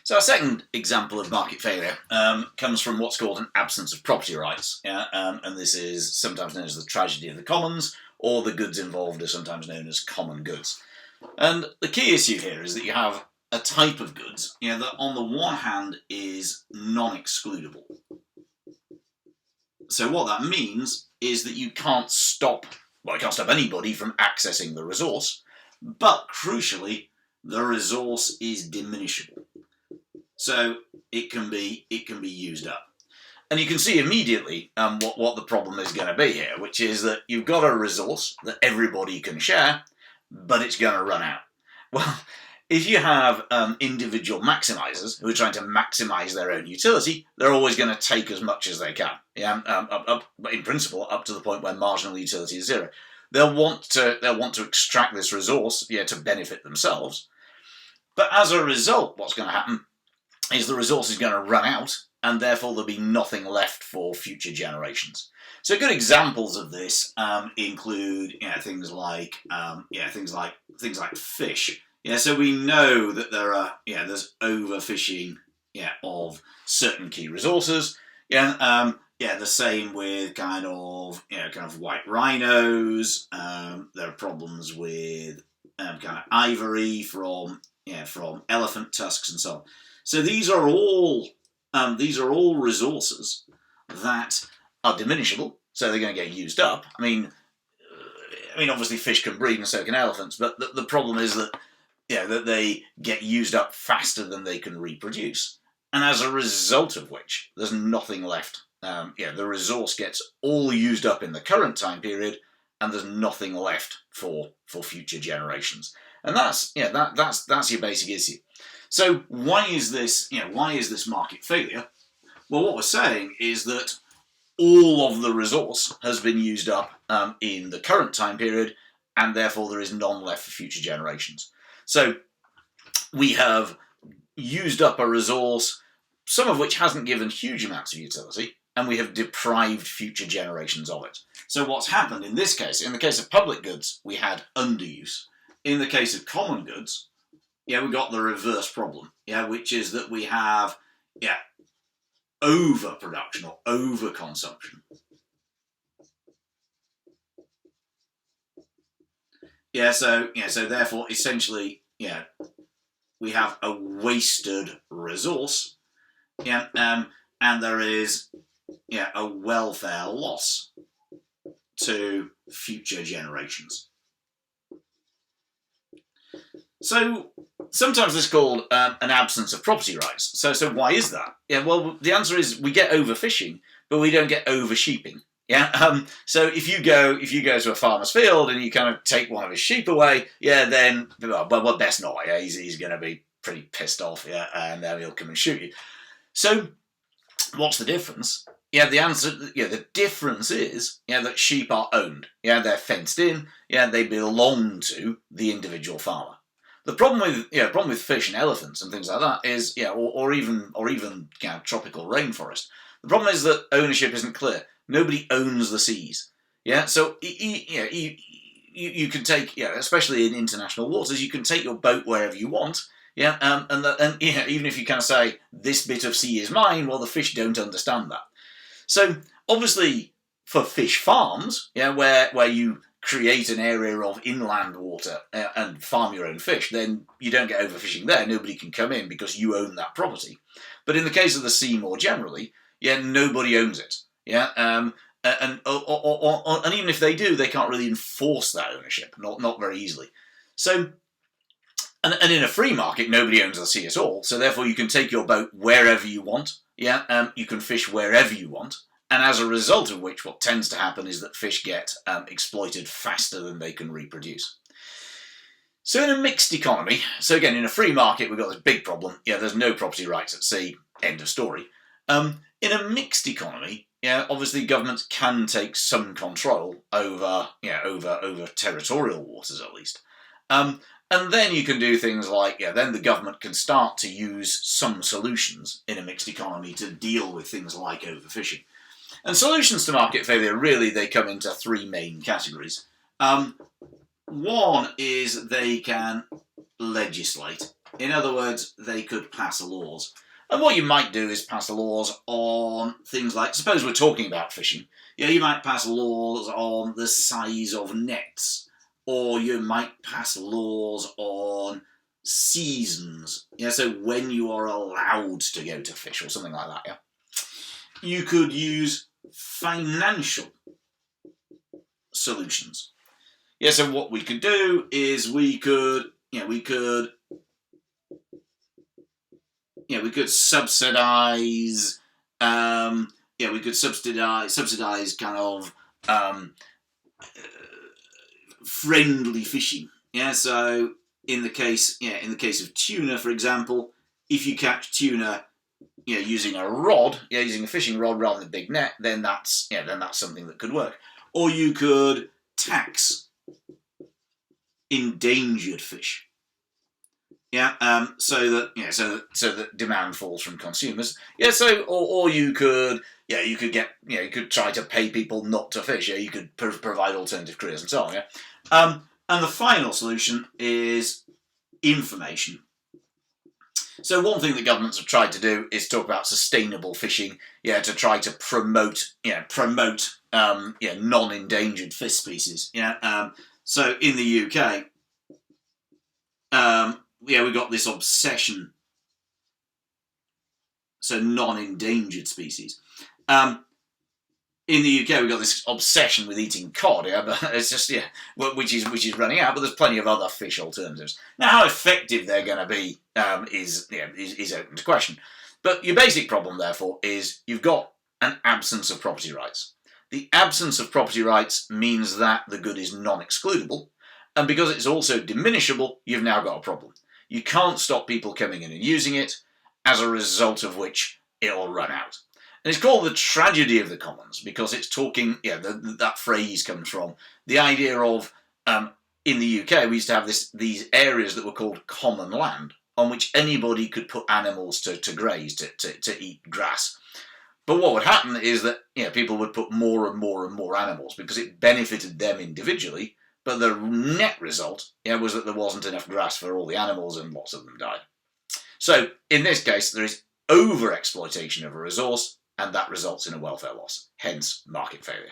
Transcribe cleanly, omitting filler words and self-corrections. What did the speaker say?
So our second example of market failure comes from what's called an absence of property rights. And this is sometimes known as the tragedy of the commons, or the goods involved are sometimes known as common goods. And the key issue here is that you have a type of goods that on the one hand is non-excludable. So what that means is that you can't stop anybody from accessing the resource, but crucially, the resource is diminishable. So it can be used up. And you can see immediately what the problem is going to be here, which is that you've got a resource that everybody can share, but it's going to run out. Well, if you have individual maximizers who are trying to maximize their own utility, they're always going to take as much as they can. In principle, up to the point where marginal utility is zero. They'll want to extract this resource to benefit themselves. But as a result, what's going to happen is the resource is going to run out, and therefore there'll be nothing left for future generations. So good examples of this include things like fish. So we know that there's overfishing of certain key resources. The same with kind of white rhinos. There are problems with kind of ivory from elephant tusks and so on. So these are all resources that are diminishable, so they're going to get used up. I mean, obviously fish can breed and so can elephants, but the problem is that that they get used up faster than they can reproduce, and as a result of which, there's nothing left. The resource gets all used up in the current time period, and there's nothing left for future generations. And that's your basic issue. So why is this market failure? Well, what we're saying is that all of the resource has been used up in the current time period, and therefore there is none left for future generations. So we have used up a resource, some of which hasn't given huge amounts of utility, and we have deprived future generations of it. So what's happened in this case, in the case of public goods, we had underuse. In the case of common goods, we got the reverse problem, which is that we have, overproduction or overconsumption. So therefore, essentially, we have a wasted resource, and there is, a welfare loss to future generations. So sometimes it's called an absence of property rights. So why is that? Well, the answer is we get overfishing, but we don't get oversheeping. So if you go to a farmer's field and you kind of take one of his sheep away, then well best not. He's going to be pretty pissed off. And then he'll come and shoot you. So what's the difference? The answer, the difference is, that sheep are owned. They're fenced in. They belong to the individual farmer. The problem with fish and elephants and things like that is, or even tropical rainforest. The problem is that ownership isn't clear. Nobody owns the seas. So you can take, especially in international waters, you can take your boat wherever you want. And even if you kind of say this bit of sea is mine, well, the fish don't understand that. So obviously, for fish farms, where you create an area of inland water and farm your own fish, then you don't get overfishing there. Nobody can come in because you own that property. But in the case of the sea more generally, nobody owns it. And even if they do, they can't really enforce that ownership, not very easily. So, and in a free market, nobody owns the sea at all. So therefore, you can take your boat wherever you want. You can fish wherever you want. And as a result of which, what tends to happen is that fish get exploited faster than they can reproduce. So in a mixed economy, so again, in a free market, we've got this big problem. There's no property rights at sea, end of story. In a mixed economy, obviously governments can take some control over territorial waters at least. And then you can do things like, then the government can start to use some solutions in a mixed economy to deal with things like overfishing. And solutions to market failure, really, they come into three main categories. One is they can legislate. In other words, they could pass laws. And what you might do is pass laws on things like, suppose we're talking about fishing. Yeah, you might pass laws on the size of nets, or you might pass laws on seasons. Yeah, so when you are allowed to go to fish or something like that. Yeah, you could use financial solutions. Yeah, so what we could do is we could subsidize. We could subsidize kind of friendly fishing. Yeah, so in the case of tuna, for example, if you catch tuna, using a rod, using a fishing rod rather than a big net, then that's something that could work. Or you could tax endangered fish. Yeah, so that demand falls from consumers. Yeah, so or you could you could try to pay people not to fish. Yeah, you could provide alternative careers and so on. Yeah, and the final solution is information. So one thing that governments have tried to do is talk about sustainable fishing. Yeah, to try to promote non-endangered fish species. Yeah, so in the UK. We've got this obsession. So non-endangered species. In the UK, we've got this obsession with eating cod. Yeah, but it's just which is running out. But there's plenty of other fish alternatives. Now, how effective they're going to be is open to question. But your basic problem, therefore, is you've got an absence of property rights. The absence of property rights means that the good is non-excludable. And because it's also diminishable, you've now got a problem. You can't stop people coming in and using it, as a result of which it'll run out. And it's called the tragedy of the commons because it's talking, that phrase comes from the idea of, in the UK, we used to have these areas that were called common land, on which anybody could put animals to graze, to eat grass. But what would happen is that people would put more and more and more animals because it benefited them individually. But the net result was that there wasn't enough grass for all the animals and lots of them died. So in this case, there is over-exploitation of a resource and that results in a welfare loss, hence market failure.